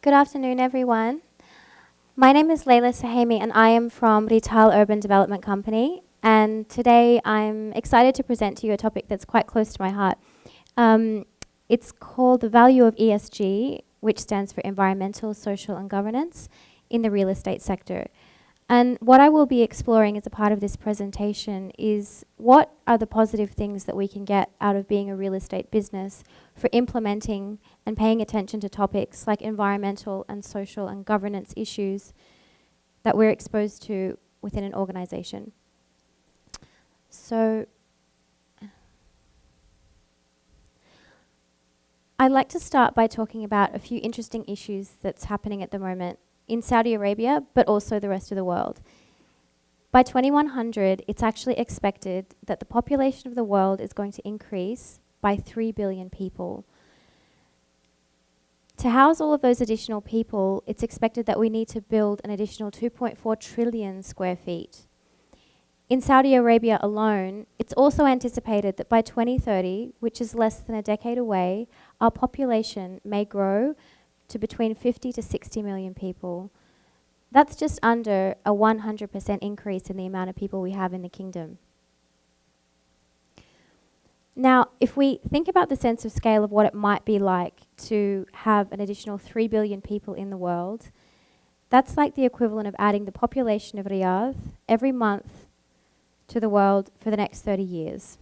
Good afternoon, everyone. My name is Leyla Sahimi, and I am from Retail Urban Development Company. And today I'm excited to present to you a topic that's quite close to my heart. It's called the value of ESG, which stands for environmental, social, and governance in the real estate sector. And what I will be exploring as a part of this presentation is what are the positive things that we can get out of being a real estate business for implementing and paying attention to topics like environmental and social and governance issues that we're exposed to within an organization. So I'd like to start by talking about a few interesting issues that's happening at the moment in Saudi Arabia, but also the rest of the world. By 2100, it's actually expected that the population of the world is going to increase by 3 billion people. To house all of those additional people, it's expected that we need to build an additional 2.4 trillion square feet. In Saudi Arabia alone, it's also anticipated that by 2030, which is less than a decade away, our population may grow to between 50 to 60 million people. That's just under a 100% increase in the amount of people we have in the kingdom. Now, if we think about the sense of scale of what it might be like to have an additional 3 billion people in the world, that's like the equivalent of adding the population of Riyadh every month to the world for the next 30 years.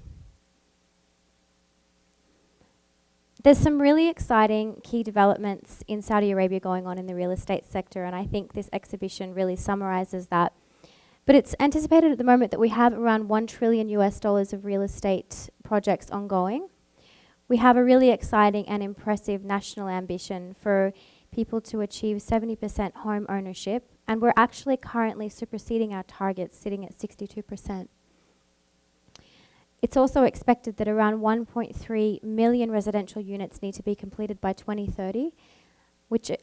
There's some really exciting key developments in Saudi Arabia going on in the real estate sector, and I think this exhibition really summarizes that. But it's anticipated at the moment that we have around $1 trillion of real estate projects ongoing. We have a really exciting and impressive national ambition for people to achieve 70% home ownership, and we're actually currently superseding our targets, sitting at 62%. It's also expected that around 1.3 million residential units need to be completed by 2030,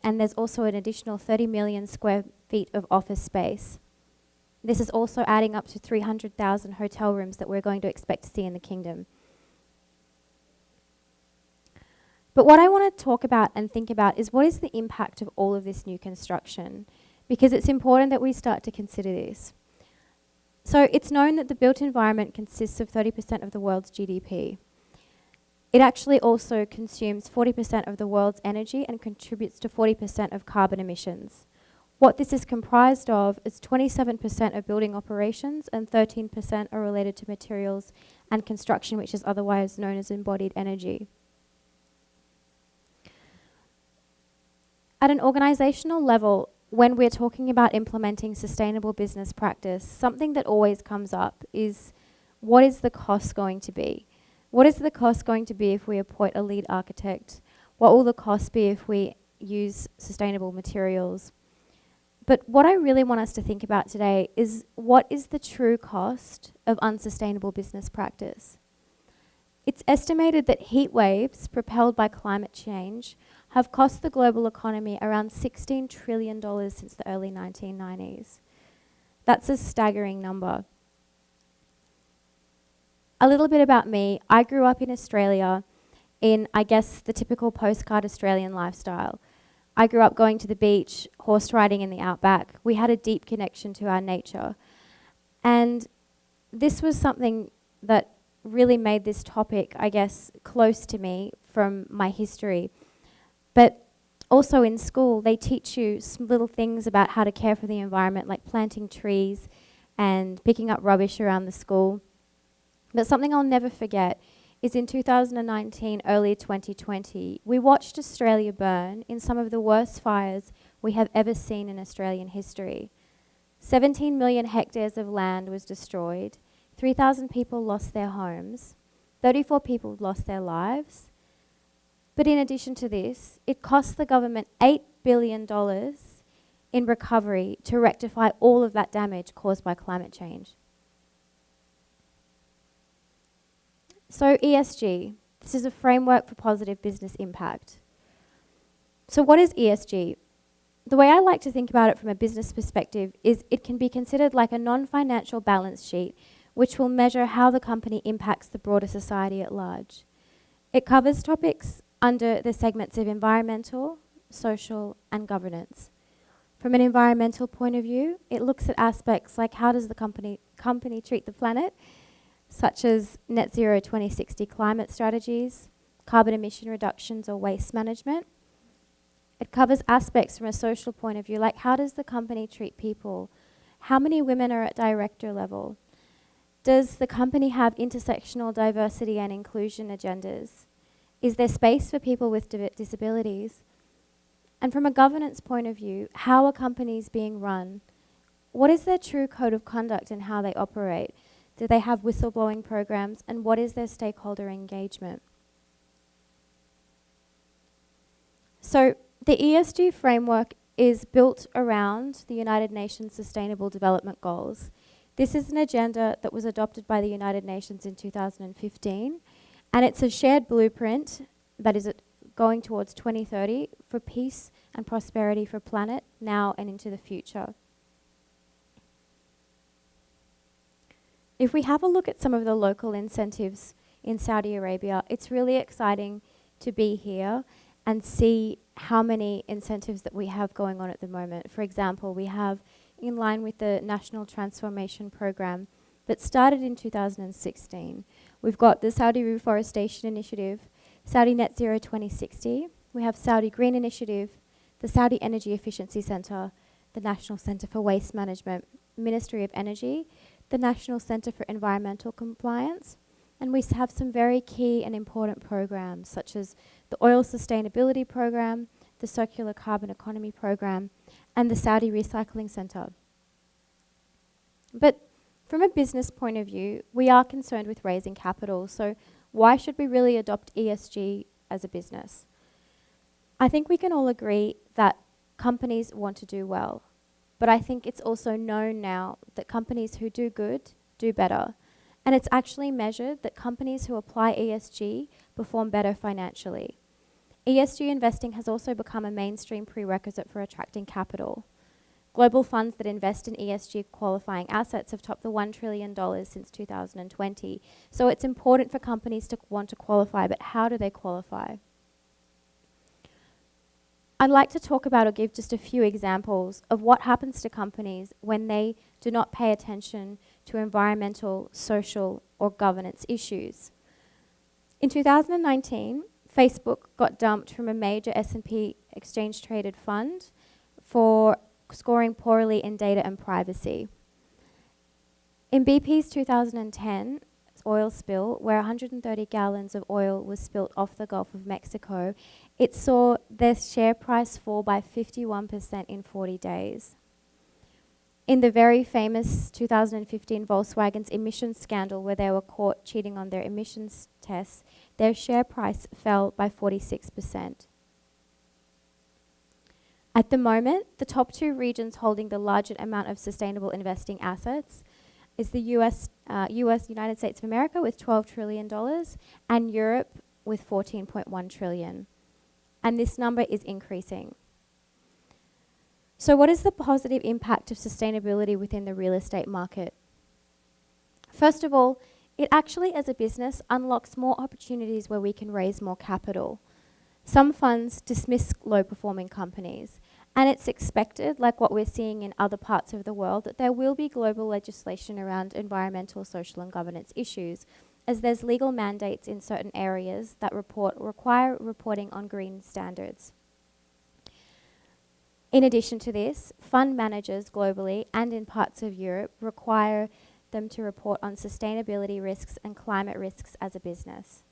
and there's also an additional 30 million square feet of office space. This is also adding up to 300,000 hotel rooms that we're going to expect to see in the kingdom. But what I want to talk about and think about is what is the impact of all of this new construction? Because it's important that we start to consider this. So it's known that the built environment consists of 30% of the world's GDP. It actually also consumes 40% of the world's energy and contributes to 40% of carbon emissions. What this is comprised of is 27% of building operations and 13% are related to materials and construction, which is otherwise known as embodied energy. At an organizational level, when we're talking about implementing sustainable business practice, something that always comes up is, what is the cost going to be? What is the cost going to be if we appoint a lead architect? What will the cost be if we use sustainable materials? But what I really want us to think about today is, what is the true cost of unsustainable business practice? It's estimated that heat waves propelled by climate change have cost the global economy around $16 trillion since the early 1990s. That's a staggering number. A little bit about me. I grew up in Australia in, I guess, the typical postcard Australian lifestyle. I grew up going to the beach, horse riding in the outback. We had a deep connection to our nature. And this was something that really made this topic, I guess, close to me from my history. But also in school, they teach you some little things about how to care for the environment, like planting trees and picking up rubbish around the school. But something I'll never forget is in 2019, early 2020, we watched Australia burn in some of the worst fires we have ever seen in Australian history. 17 million hectares of land was destroyed, 3,000 people lost their homes, 34 people lost their lives. But in addition to this, it cost the government $8 billion in recovery to rectify all of that damage caused by climate change. So ESG, this is a framework for positive business impact. So what is ESG? The way I like to think about it from a business perspective is it can be considered like a non-financial balance sheet which will measure how the company impacts the broader society at large. It covers topics under the segments of environmental, social, and governance. From an environmental point of view, it looks at aspects like how does the company treat the planet, such as net zero 2060 climate strategies, carbon emission reductions or waste management. It covers aspects from a social point of view, like how does the company treat people? How many women are at director level? Does the company have intersectional diversity and inclusion agendas? Is there space for people with disabilities? And from a governance point of view, how are companies being run? What is their true code of conduct and how they operate? Do they have whistleblowing programs? And what is their stakeholder engagement? So the ESG framework is built around the United Nations Sustainable Development Goals. This is an agenda that was adopted by the United Nations in 2015, and it's a shared blueprint that is going towards 2030 for peace and prosperity for planet now and into the future. If we have a look at some of the local incentives in Saudi Arabia, it's really exciting to be here and see how many incentives that we have going on at the moment. For example, we have, in line with the National Transformation Program that started in 2016, we've got the Saudi Reforestation Initiative, Saudi Net Zero 2060, we have Saudi Green Initiative, the Saudi Energy Efficiency Centre, the National Centre for Waste Management, Ministry of Energy, the National Centre for Environmental Compliance, and we have some very key and important programs such as the Oil Sustainability Program, the Circular Carbon Economy Program, and the Saudi Recycling Centre. But from a business point of view, we are concerned with raising capital, so why should we really adopt ESG as a business? I think we can all agree that companies want to do well, but I think it's also known now that companies who do good do better. And it's actually measured that companies who apply ESG perform better financially. ESG investing has also become a mainstream prerequisite for attracting capital. Global funds that invest in ESG qualifying assets have topped the $1 trillion since 2020. So it's important for companies to want to qualify, but how do they qualify? I'd like to talk about or give just a few examples of what happens to companies when they do not pay attention to environmental, social, or governance issues. In 2019, Facebook got dumped from a major S&P exchange-traded fund for scoring poorly in data and privacy. In BP's 2010 oil spill, where 130 gallons of oil was spilt off the Gulf of Mexico, it saw their share price fall by 51% in 40 days. In the very famous 2015 Volkswagen's emissions scandal, where they were caught cheating on their emissions tests, their share price fell by 46%. At the moment, the top two regions holding the largest amount of sustainable investing assets is the United States of America with $12 trillion and Europe with $14.1 trillion. And this number is increasing. So what is the positive impact of sustainability within the real estate market? First of all, it actually, as a business, unlocks more opportunities where we can raise more capital. Some funds dismiss low-performing companies, and it's expected, like what we're seeing in other parts of the world, that there will be global legislation around environmental, social, and governance issues, as there's legal mandates in certain areas that require reporting on green standards. In addition to this, fund managers globally and in parts of Europe require them to report on sustainability risks and climate risks as a business.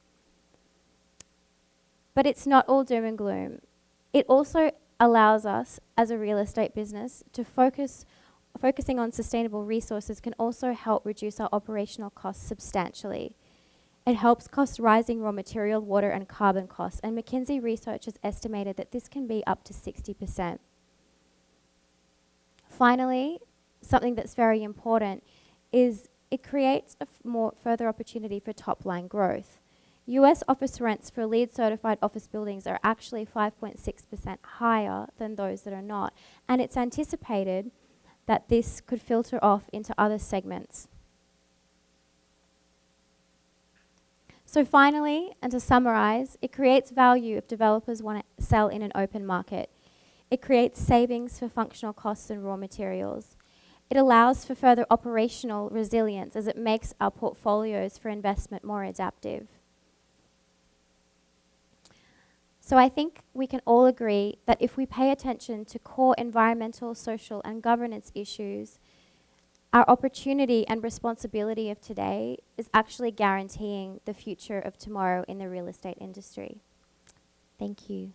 But it's not all doom and gloom. It also allows us as a real estate business to focusing on sustainable resources can also help reduce our operational costs substantially. It helps cost rising raw material, water, and carbon costs, and McKinsey research has estimated that this can be up to 60%. Finally, something that's very important is it creates a more further opportunity for top-line growth. US office rents for LEED certified office buildings are actually 5.6% higher than those that are not, and it's anticipated that this could filter off into other segments. So finally, and to summarize, it creates value if developers want to sell in an open market. It creates savings for functional costs and raw materials. It allows for further operational resilience as it makes our portfolios for investment more adaptive. So I think we can all agree that if we pay attention to core environmental, social, and governance issues, our opportunity and responsibility of today is actually guaranteeing the future of tomorrow in the real estate industry. Thank you.